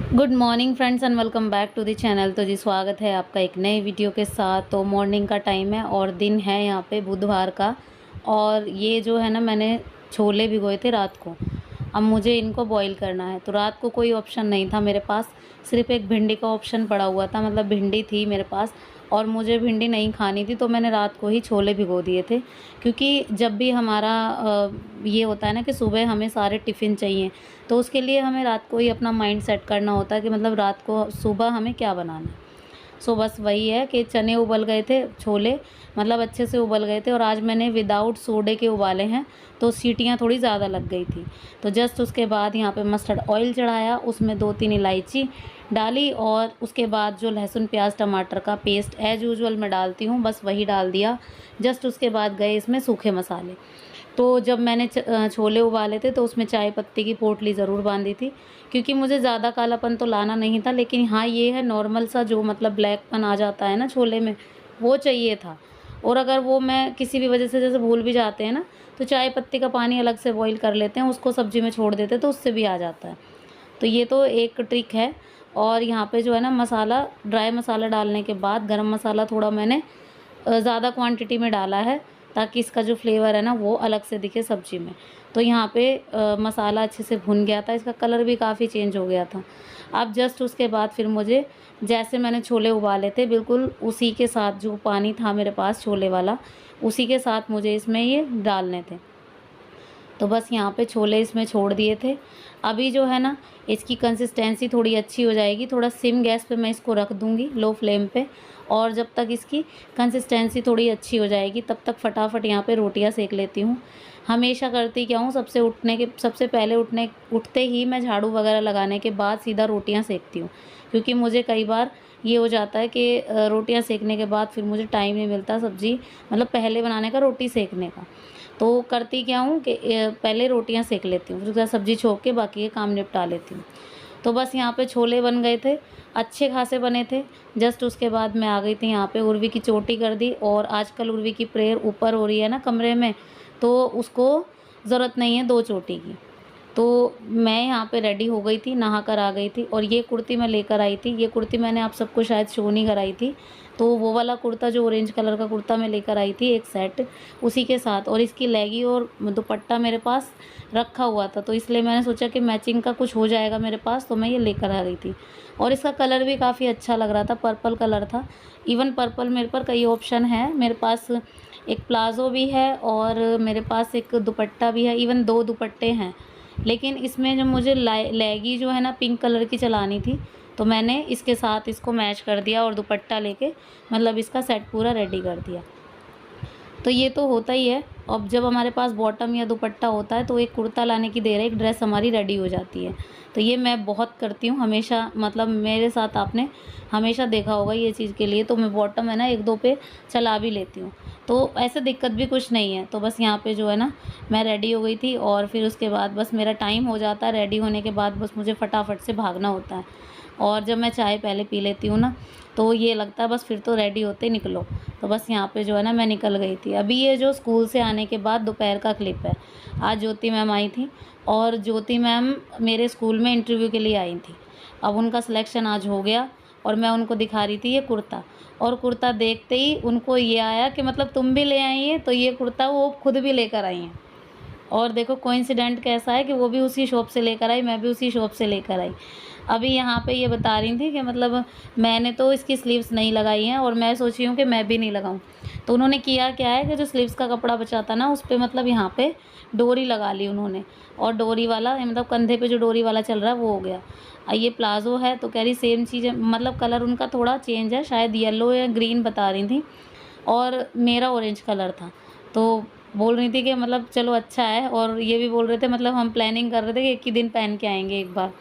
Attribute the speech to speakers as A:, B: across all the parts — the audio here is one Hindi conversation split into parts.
A: Good morning friends and welcome back to the channel. तो जी स्वागत है आपका एक नए वीडियो के साथ। तो मॉर्निंग का टाइम है और दिन है यहाँ पे बुधवार का। और ये जो है ना, मैंने छोले भिगोए थे रात को। अब मुझे इनको बॉईल करना है। तो रात को कोई ऑप्शन नहीं था मेरे पास, सिर्फ एक भिंडी का ऑप्शन पड़ा हुआ था, मतलब भिंडी थी मेरे पास और मुझे भिंडी नहीं खानी थी। तो मैंने रात को ही छोले भिगो दिए थे, क्योंकि जब भी हमारा ये होता है ना कि सुबह हमें सारे टिफ़िन चाहिए, तो उसके लिए हमें रात को ही अपना माइंड सेट करना होता है कि मतलब रात को सुबह हमें क्या बनाना है। सो बस वही है कि चने उबल गए थे, छोले मतलब अच्छे से उबल गए थे। और आज मैंने विदाउट सोडे के उबाले हैं, तो सीटियाँ थोड़ी ज़्यादा लग गई थी। तो जस्ट उसके बाद यहाँ पे मस्टर्ड ऑयल चढ़ाया, उसमें 2-3 इलायची डाली और उसके बाद जो लहसुन प्याज टमाटर का पेस्ट एज़ यूजुअल मैं डालती हूँ, बस वही डाल दिया। जस्ट उसके बाद गए इसमें सूखे मसाले। तो जब मैंने छोले उबाले थे तो उसमें चाय पत्ती की पोटली ज़रूर बांधी थी, क्योंकि मुझे ज़्यादा कालापन तो लाना नहीं था, लेकिन हाँ ये है नॉर्मल सा जो मतलब ब्लैकपन आ जाता है ना छोले में, वो चाहिए था। और अगर वो मैं किसी भी वजह से जैसे भूल भी जाते हैं ना, तो चाय पत्ती का पानी अलग से बॉईल कर लेते हैं, उसको सब्ज़ी में छोड़ देते हैं तो उससे भी आ जाता है। तो ये तो एक ट्रिक है। और यहाँ पे जो है ना मसाला, ड्राई मसाला डालने के बाद गरम मसाला थोड़ा मैंने ज़्यादा क्वांटिटी में डाला है, ताकि इसका जो फ्लेवर है ना वो अलग से दिखे सब्ज़ी में। तो यहाँ पे मसाला अच्छे से भुन गया था, इसका कलर भी काफ़ी चेंज हो गया था। अब जस्ट उसके बाद फिर मुझे, जैसे मैंने छोले उबाले थे बिल्कुल उसी के साथ, जो पानी था मेरे पास छोले वाला, उसी के साथ मुझे इसमें ये डालने थे। तो बस यहाँ पे छोले इसमें छोड़ दिए थे। अभी जो है ना, इसकी कंसिस्टेंसी थोड़ी अच्छी हो जाएगी, थोड़ा सिम गैस पे मैं इसको रख दूँगी, लो फ्लेम पे। और जब तक इसकी कंसिस्टेंसी थोड़ी अच्छी हो जाएगी तब तक फटाफट यहाँ पे रोटियाँ सेक लेती हूँ। हमेशा करती क्या हूँ, सबसे पहले उठते ही मैं झाड़ू वगैरह लगाने के बाद सीधा रोटियाँ सेकती हूँ, क्योंकि मुझे कई बार ये हो जाता है कि रोटियाँ सेकने के बाद फिर मुझे टाइम नहीं मिलता सब्ज़ी मतलब पहले बनाने का, रोटी सेकने का। तो करती क्या हूँ कि पहले रोटियाँ सेक लेती हूँ, फिर उसके बाद सब्ज़ी छोंक के बाकी के काम निपटा लेती हूँ। तो बस यहाँ पे छोले बन गए थे, अच्छे खासे बने थे। जस्ट उसके बाद मैं आ गई थी यहाँ पे, उर्वी की चोटी कर दी। और आजकल उर्वी की प्रेयर ऊपर हो रही है ना कमरे में, तो उसको ज़रूरत नहीं है 2 चोटी की। तो मैं यहाँ पे रेडी हो गई थी, नहा कर आ गई थी। और ये कुर्ती मैं लेकर आई थी, ये कुर्ती मैंने आप सबको शायद शो नहीं कराई थी। तो वो वाला कुर्ता, जो ऑरेंज कलर का कुर्ता मैं लेकर आई थी एक सेट, उसी के साथ। और इसकी लेगी और दुपट्टा मेरे पास रखा हुआ था, तो इसलिए मैंने सोचा कि मैचिंग का कुछ हो जाएगा मेरे पास, तो मैं ये लेकर आ गई थी। और इसका कलर भी काफ़ी अच्छा लग रहा था, पर्पल कलर था। इवन पर्पल मेरे पर कई ऑप्शन है, मेरे पास एक प्लाज़ो भी है और मेरे पास एक दुपट्टा भी है, इवन 2 दुपट्टे हैं। लेकिन इसमें जो मुझे लेगी जो है ना पिंक कलर की चलानी थी, तो मैंने इसके साथ इसको मैच कर दिया और दुपट्टा लेके मतलब इसका सेट पूरा रेडी कर दिया। तो ये तो होता ही है। अब जब हमारे पास बॉटम या दुपट्टा होता है तो एक कुर्ता लाने की देर है, एक ड्रेस हमारी रेडी हो जाती है। तो ये मैं बहुत करती हूँ हमेशा, मतलब मेरे साथ आपने हमेशा देखा होगा ये चीज़ के लिए। तो मैं बॉटम है ना 1-2 पे चला भी लेती हूँ, तो ऐसे दिक्कत भी कुछ नहीं है। तो बस यहाँ पे जो है ना, मैं रेडी हो गई थी और फिर उसके बाद बस मेरा टाइम हो जाता है रेडी होने के बाद, बस मुझे फटाफट से भागना होता है। और जब मैं चाय पहले पी लेती हूँ ना, तो ये लगता है बस फिर तो रेडी होते निकलो। तो बस यहाँ पे जो है ना मैं निकल गई थी। अभी ये जो स्कूल से आने के बाद दोपहर का क्लिप है। आज ज्योति मैम आई थी और ज्योति मैम मेरे स्कूल में इंटरव्यू के लिए आई थी। अब उनका सिलेक्शन आज हो गया और मैं उनको दिखा रही थी ये कुर्ता। और कुर्ता देखते ही उनको ये आया कि मतलब तुम भी ले आई हैं, तो ये कुर्ता वो खुद भी लेकर आई हैं। और देखो कोइंसिडेंट कैसा है कि वो भी उसी शॉप से लेकर आई, मैं भी उसी शॉप से लेकर आई। अभी यहाँ पे ये बता रही थी कि मतलब मैंने तो इसकी स्लीव्स नहीं लगाई हैं और मैं सोची हूँ कि मैं भी नहीं लगाऊँ। तो उन्होंने किया क्या है कि जो स्लीव्स का कपड़ा बचा था ना, उस पर मतलब यहाँ पे डोरी लगा ली उन्होंने। और डोरी वाला मतलब कंधे पे जो डोरी वाला चल रहा है वो हो गया। ये प्लाज़ो है, तो कह रही सेम चीज़ है, मतलब कलर उनका थोड़ा चेंज है, शायद येलो या ग्रीन बता रही थी और मेरा ऑरेंज कलर था। तो बोल रही थी कि मतलब चलो अच्छा है। और ये भी बोल रहे थे, मतलब हम प्लानिंग कर रहे थे कि एक ही दिन पहन के आएंगे एक बार।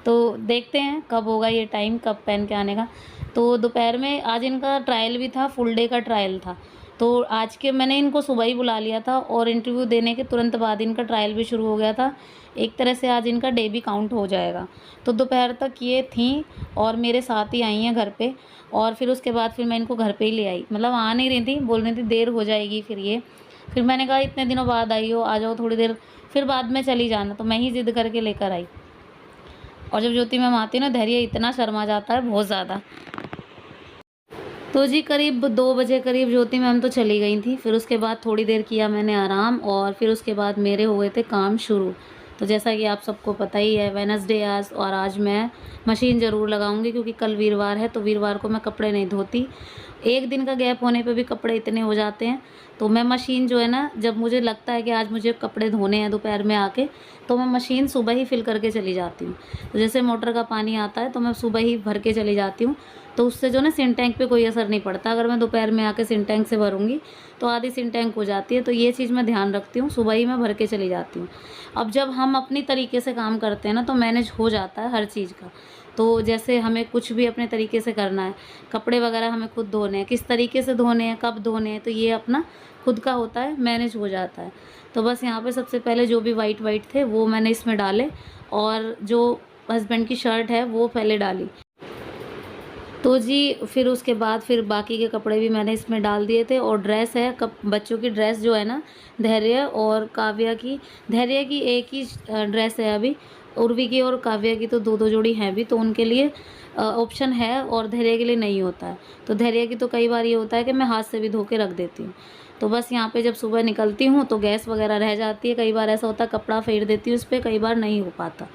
A: तो देखते हैं कब होगा ये टाइम, कब पहन के आने का। तो दोपहर में आज इनका ट्रायल भी था, फुल डे का ट्रायल था। तो आज के मैंने इनको सुबह ही बुला लिया था और इंटरव्यू देने के तुरंत बाद इनका ट्रायल भी शुरू हो गया था। एक तरह से आज इनका डे भी काउंट हो जाएगा। तो दोपहर तक ये थी और मेरे साथ ही आई हैं घर पे। और फिर उसके बाद फिर मैं इनको घर पे ही ले आई, मतलब आ नहीं रही थी, बोल रही थी देर हो जाएगी फिर ये। फिर मैंने कहा इतने दिनों बाद आई हो, आ जाओ थोड़ी देर, फिर बाद में चली जाना। तो मैं ही ज़िद करके लेकर आई। और जब ज्योति मैम आती है ना, धैर्य इतना शर्मा जाता है, बहुत ज़्यादा। तो जी करीब 2 बजे करीब ज्योति मैम तो चली गई थी। फिर उसके बाद थोड़ी देर किया मैंने आराम, और फिर उसके बाद मेरे हो गए थे काम शुरू। तो जैसा कि आप सबको पता ही है, वेडनेसडे आज, और आज मैं मशीन ज़रूर लगाऊंगी क्योंकि कल वीरवार है, तो वीरवार को मैं कपड़े नहीं धोती। एक दिन का गैप होने पे भी कपड़े इतने हो जाते हैं, तो मैं मशीन जो है ना, जब मुझे लगता है कि आज मुझे कपड़े धोने हैं दोपहर में आके, तो मैं मशीन सुबह ही फिल करके चली जाती हूँ। तो जैसे मोटर का पानी आता है तो मैं सुबह ही भर के चली जाती हूँ, तो उससे जो ना सिंटैंक पे कोई असर नहीं पड़ता। अगर मैं दोपहर में आके सिंटैंक से भरूँगी तो आधी सिंटैंक हो जाती है, तो ये चीज़ मैं ध्यान रखती हूँ, सुबह ही मैं भर के चली जाती हूँ। अब जब हम अपनी तरीके से काम करते हैं ना, तो मैनेज हो जाता है हर चीज़ का। तो जैसे हमें कुछ भी अपने तरीके से करना है, कपड़े वगैरह हमें खुद धोने हैं, किस तरीके से धोने हैं, कब धोने हैं, तो ये अपना खुद का होता है, मैनेज हो जाता है। तो बस यहाँ पे सबसे पहले जो भी वाइट वाइट थे वो मैंने इसमें डाले, और जो हस्बैंड की शर्ट है वो पहले डाली। तो जी फिर उसके बाद फिर बाकी के कपड़े भी मैंने इसमें डाल दिए थे। और ड्रेस है, बच्चों की ड्रेस जो है ना, धैर्य और काव्या की, धैर्य की एक ही ड्रेस है अभी, उर्वी की और काव्या की तो दो दो जोड़ी हैं भी, तो उनके लिए ऑप्शन है, और धैर्य के लिए नहीं होता है। तो धैर्य की तो कई बार ये होता है कि मैं हाथ से भी धो के रख देती हूँ। तो बस यहाँ पे जब सुबह निकलती हूँ तो गैस वगैरह रह जाती है, कई बार ऐसा होता है कपड़ा फेर देती हूँ उस पर, कई बार नहीं हो पाता।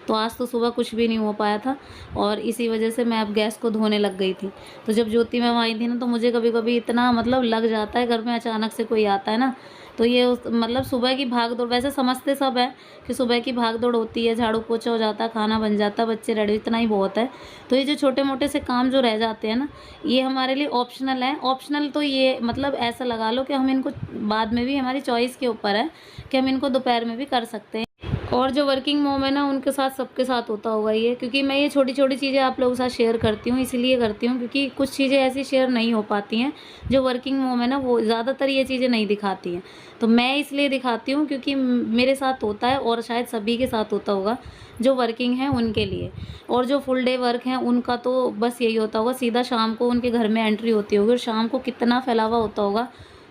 A: तो आज तो सुबह कुछ भी नहीं हो पाया था, और इसी वजह से मैं अब गैस को धोने लग गई थी। तो जब ज्योति मैम आई थी ना, तो मुझे कभी कभी इतना मतलब लग जाता है, घर में अचानक से कोई आता है ना, तो ये मतलब सुबह की भाग दौड़, वैसे समझते सब है कि सुबह की भाग दौड़ होती है, झाड़ू पोछा हो जाता है, खाना बन जाता है, बच्चे रेडी, इतना ही बहुत है। तो ये जो छोटे मोटे से काम जो रह जाते हैं ना, ये हमारे लिए ऑप्शनल हैं। ऑप्शनल तो ये मतलब ऐसा लगा लो कि हम इनको बाद में भी, हमारी चॉइस के ऊपर है कि हम इनको दोपहर में भी कर सकते हैं। और जो वर्किंग मोम है ना, उनके साथ सबके साथ होता होगा ये, क्योंकि मैं ये छोटी छोटी चीज़ें आप लोगों के साथ शेयर करती हूँ, इसलिए करती हूँ क्योंकि कुछ चीज़ें ऐसी शेयर नहीं हो पाती हैं। जो वर्किंग मोम है ना, वो ज़्यादातर ये चीज़ें नहीं दिखाती हैं, तो मैं इसलिए दिखाती हूँ क्योंकि मेरे साथ होता है, और शायद सभी के साथ होता होगा जो वर्किंग है उनके लिए। और जो फुल डे वर्क है उनका तो बस यही होता होगा, सीधा शाम को उनके घर में एंट्री होती होगी, और शाम को कितना फैलावा होता होगा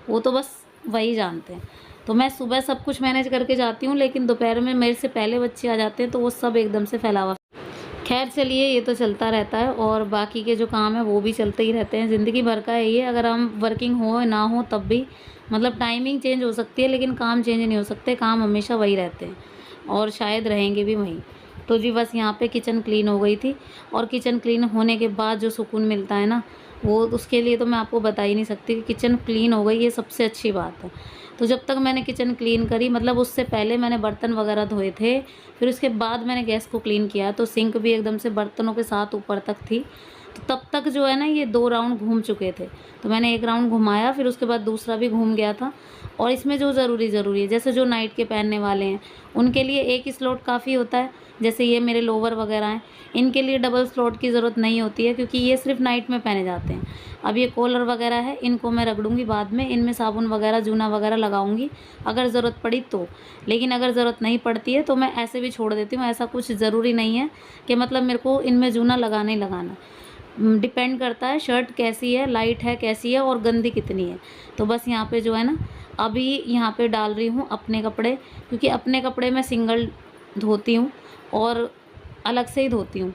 A: वो तो बस वही जानते हैं। तो मैं सुबह सब कुछ मैनेज करके जाती हूँ, लेकिन दोपहर में मेरे से पहले बच्चे आ जाते हैं, तो वो सब एकदम से फैला हुआ। खैर चलिए, ये तो चलता रहता है, और बाकी के जो काम है वो भी चलते ही रहते हैं, ज़िंदगी भर का है ये। अगर हम वर्किंग हो ना हो तब भी, मतलब टाइमिंग चेंज हो सकती है लेकिन काम चेंज नहीं हो सकते, काम हमेशा वही रहते हैं, और शायद रहेंगे भी वहीं। तो जी बस यहाँ पे किचन क्लीन हो गई थी, और किचन क्लीन होने के बाद जो सुकून मिलता है ना, वो उसके लिए तो मैं आपको बता ही नहीं सकती कि किचन क्लीन हो गई, ये सबसे अच्छी बात है। तो जब तक मैंने किचन क्लीन करी, मतलब उससे पहले मैंने बर्तन वगैरह धोए थे, फिर उसके बाद मैंने गैस को क्लीन किया, तो सिंक भी एकदम से बर्तनों के साथ ऊपर तक थी। तो तब तक जो है ना, ये 2 राउंड घूम चुके थे, तो मैंने 1 राउंड घुमाया, फिर उसके बाद दूसरा भी घूम गया था। और इसमें जो ज़रूरी है, जैसे जो नाइट के पहनने वाले हैं उनके लिए एक ही स्लॉट काफ़ी होता है। जैसे ये मेरे लोवर वगैरह हैं, इनके लिए डबल स्लॉट की ज़रूरत नहीं होती है, क्योंकि ये सिर्फ नाइट में पहने जाते हैं। अब ये कॉलर वगैरह है, इनको मैं रगड़ूंगी बाद में, इनमें साबुन वगैरह जूना वगैरह लगाऊंगी अगर ज़रूरत पड़ी तो। लेकिन अगर ज़रूरत नहीं पड़ती है तो मैं ऐसे भी छोड़ देती हूँ, ऐसा कुछ ज़रूरी नहीं है कि मतलब मेरे को इनमें जूना लगाना ही लगाना। डिपेंड करता है शर्ट कैसी है, लाइट है कैसी है, और गंदी कितनी है। तो बस यहाँ पे जो है ना, अभी यहाँ पे डाल रही हूँ अपने कपड़े, क्योंकि अपने कपड़े मैं सिंगल धोती हूँ और अलग से ही धोती हूँ।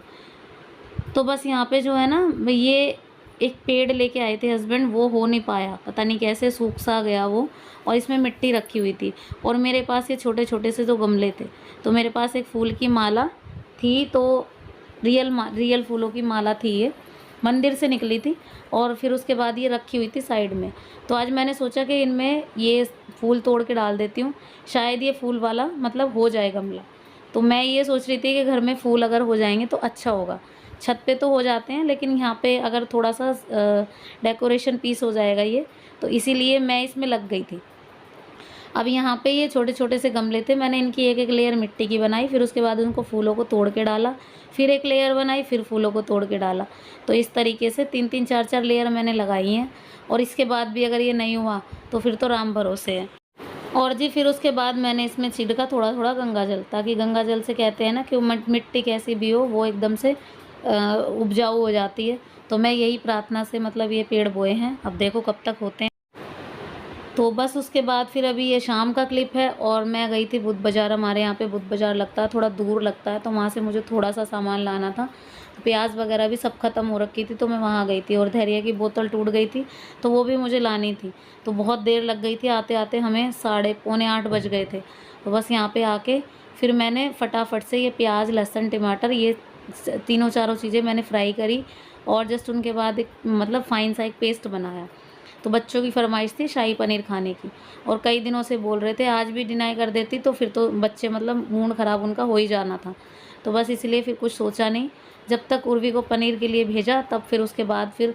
A: तो बस यहाँ पे जो है ना, ये एक पेड़ लेके आए थे हस्बैंड, वो हो नहीं पाया, पता नहीं कैसे सूख सा गया वो, और इसमें मिट्टी रखी हुई थी। और मेरे पास ये छोटे छोटे से जो गमले थे, तो मेरे पास एक फूल की माला थी, तो रियल फूलों की माला थी, ये मंदिर से निकली थी, और फिर उसके बाद ये रखी हुई थी साइड में। तो आज मैंने सोचा कि इनमें ये फूल तोड़ के डाल देती हूँ, शायद ये फूल वाला मतलब हो जाए गमला। तो मैं ये सोच रही थी कि घर में फूल अगर हो जाएंगे तो अच्छा होगा। छत पे तो हो जाते हैं, लेकिन यहाँ पे अगर थोड़ा सा डेकोरेशन पीस हो जाएगा ये, तो इसीलिए मैं इसमें लग गई थी। अब यहाँ पे ये छोटे छोटे से गमले थे, मैंने इनकी एक एक लेयर मिट्टी की बनाई, फिर उसके बाद उनको फूलों को तोड़ के डाला, फिर एक लेयर बनाई, फिर फूलों को तोड़ के डाला। तो इस तरीके से 3-3 4-4 लेयर मैंने लगाई हैं, और इसके बाद भी अगर ये नहीं हुआ तो फिर तो राम भरोसे है। और जी फिर उसके बाद मैंने इसमें छिड़का थोड़ा थोड़ा गंगा जल, ताकि गंगा जल से कहते हैं ना कि मिट्टी कैसी भी हो वो एकदम से उपजाऊ हो जाती है। तो मैं यही प्रार्थना से मतलब ये पेड़ बोए हैं, अब देखो कब तक होते हैं। तो बस उसके बाद फिर अभी ये शाम का क्लिप है और मैं गई थी बुध बाज़ार। हमारे यहाँ पे बुध बाज़ार लगता है, थोड़ा दूर लगता है, तो वहाँ से मुझे थोड़ा-सा सामान लाना था। प्याज़ वगैरह भी सब ख़त्म हो रखी थी, तो मैं वहाँ गई थी और धैर्य की बोतल टूट गई थी, तो वो भी मुझे लानी थी। तो बहुत देर लग गई थी, आते-आते हमें साढ़े पौने 8 बज गए थे। तो बस यहाँ पे आके फिर मैंने फटाफट से ये प्याज़, लहसुन, टमाटर ये तीनों चारों चीज़ें मैंने फ्राई करी और जस्ट उनके बाद एक मतलब फ़ाइन सा एक पेस्ट बनाया। तो बच्चों की फरमाइश थी शाही पनीर खाने की और कई दिनों से बोल रहे थे, आज भी डिनाई कर देती तो फिर तो बच्चे मतलब मूड ख़राब उनका हो ही जाना था। तो बस इसलिए फिर कुछ सोचा नहीं, जब तक उर्वी को पनीर के लिए भेजा तब फिर उसके बाद फिर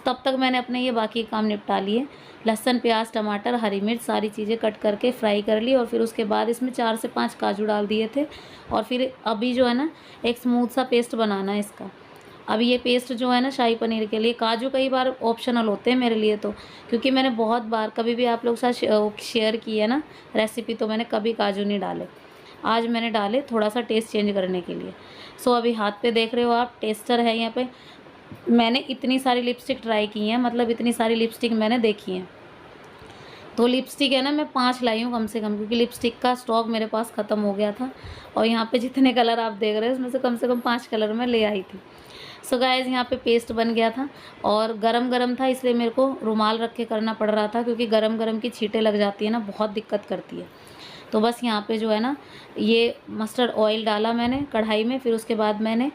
A: तब तक मैंने अपने ये बाकी काम निपटा लिए। लहसुन, प्याज, टमाटर, हरी मिर्च सारी चीज़ें कट करके फ्राई कर ली और फिर उसके बाद इसमें 4 से 5 काजू डाल दिए थे और फिर अभी जो है ना एक स्मूथ सा पेस्ट बनाना है इसका। अब ये पेस्ट जो है ना शाही पनीर के लिए, काजू कई बार ऑप्शनल होते हैं मेरे लिए तो, क्योंकि मैंने बहुत बार कभी भी आप लोग के साथ शेयर की है ना रेसिपी, तो मैंने कभी काजू नहीं डाले। आज मैंने डाले थोड़ा सा टेस्ट चेंज करने के लिए। सो अभी हाथ पे देख रहे हो आप, टेस्टर है यहाँ पे। मैंने इतनी सारी लिपस्टिक ट्राई की हैं, मतलब इतनी सारी लिपस्टिक मैंने देखी हैं। तो लिपस्टिक है ना मैं 5 लाई हूँ कम से कम, क्योंकि लिपस्टिक का स्टॉक मेरे पास ख़त्म हो गया था और यहाँ पे जितने कलर आप देख रहे हैं उसमें से कम 5 कलर मैं ले आई थी। सो गाइस यहाँ पे पेस्ट बन गया था और गरम था, इसलिए मेरे को रुमाल रख के करना पड़ रहा था, क्योंकि गरम की छींटें लग जाती है ना, बहुत दिक्कत करती है। तो बस यहाँ पे जो है ना ये मस्टर्ड ऑयल डाला मैंने कढ़ाई में, फिर उसके बाद मैंने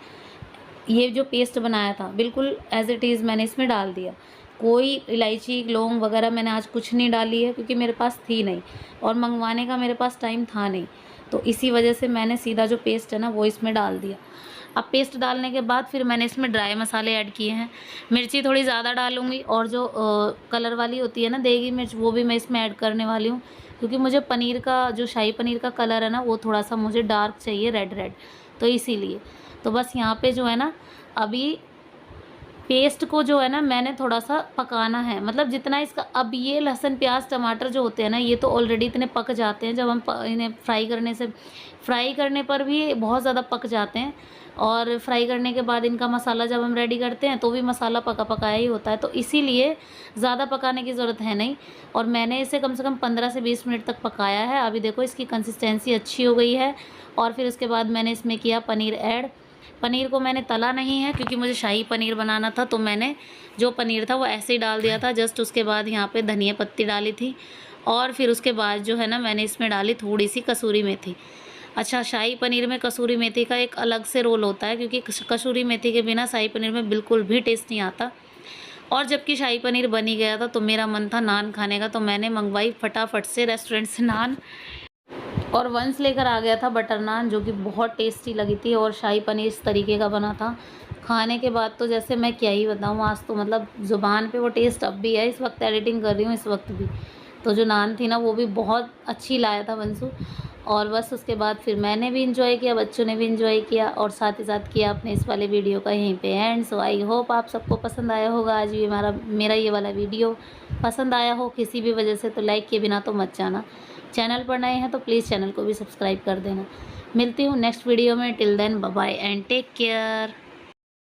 A: ये जो पेस्ट बनाया था बिल्कुल एज़ इट इज़ मैंने इसमें डाल दिया। कोई इलायची, लौंग वगैरह मैंने आज कुछ नहीं डाली है, क्योंकि मेरे पास थी नहीं और मंगवाने का मेरे पास टाइम था नहीं। तो इसी वजह से मैंने सीधा जो पेस्ट है ना वो इसमें डाल दिया। अब पेस्ट डालने के बाद फिर मैंने इसमें ड्राई मसाले ऐड किए हैं। मिर्ची थोड़ी ज़्यादा डालूँगी और जो कलर वाली होती है ना देगी मिर्च, वो भी मैं इसमें ऐड करने वाली हूँ, क्योंकि मुझे पनीर का जो शाही पनीर का कलर है ना वो थोड़ा सा मुझे डार्क चाहिए, रेड, तो इसीलिए। तो बस यहाँ पे जो है ना अभी पेस्ट को जो है ना मैंने थोड़ा सा पकाना है, मतलब जितना इसका। अब ये लहसुन, प्याज, टमाटर जो होते हैं ना ये तो ऑलरेडी इतने पक जाते हैं, जब हम इन्हें फ्राई करने पर भी बहुत ज़्यादा पक जाते हैं और फ्राई करने के बाद इनका मसाला जब हम रेडी करते हैं तो भी मसाला पकाया ही होता है, तो इसीलिए ज़्यादा पकाने की ज़रूरत है नहीं। और मैंने इसे कम से कम 15 से 20 मिनट तक पकाया है। अभी देखो इसकी कंसिस्टेंसी अच्छी हो गई है और फिर उसके बाद मैंने इसमें किया पनीर ऐड। पनीर को मैंने तला नहीं है, क्योंकि मुझे शाही पनीर बनाना था, तो मैंने जो पनीर था वो ऐसे ही डाल दिया था जस्ट। उसके बाद यहाँ पे धनिया पत्ती डाली थी और फिर उसके बाद जो है ना मैंने इसमें डाली थोड़ी सी कसूरी मेथी। अच्छा, शाही पनीर में कसूरी मेथी का एक अलग से रोल होता है, क्योंकि कसूरी मेथी के बिना शाही पनीर में बिल्कुल भी टेस्ट नहीं आता। और जबकि शाही पनीर बन ही गया था तो मेरा मन था नान खाने का, तो मैंने मंगवाई फटाफट से रेस्टोरेंट से नान और वंश लेकर आ गया था बटर नान, जो कि बहुत टेस्टी लगी थी। और शाही पनीर इस तरीके का बना था, खाने के बाद तो जैसे मैं क्या ही बताऊँ, आज तो मतलब ज़ुबान पे वो टेस्ट अब भी है। इस वक्त एडिटिंग कर रही हूँ इस वक्त भी, तो जो नान थी ना वो भी बहुत अच्छी लाया था वंशु। और बस उसके बाद फिर मैंने भी इंजॉय किया, बच्चों ने भी इंजॉय किया और साथ ही साथ किया अपने इस वाले वीडियो का यहीं पे एंड। सो आई होप आप सबको पसंद आया होगा आज भी मेरा ये वाला वीडियो। पसंद आया हो किसी भी वजह से तो लाइक के बिना तो मत जाना। चैनल पर नए हैं तो प्लीज़ चैनल को भी सब्सक्राइब कर देना। मिलती हूँ नेक्स्ट वीडियो में। Till then bye bye and take care.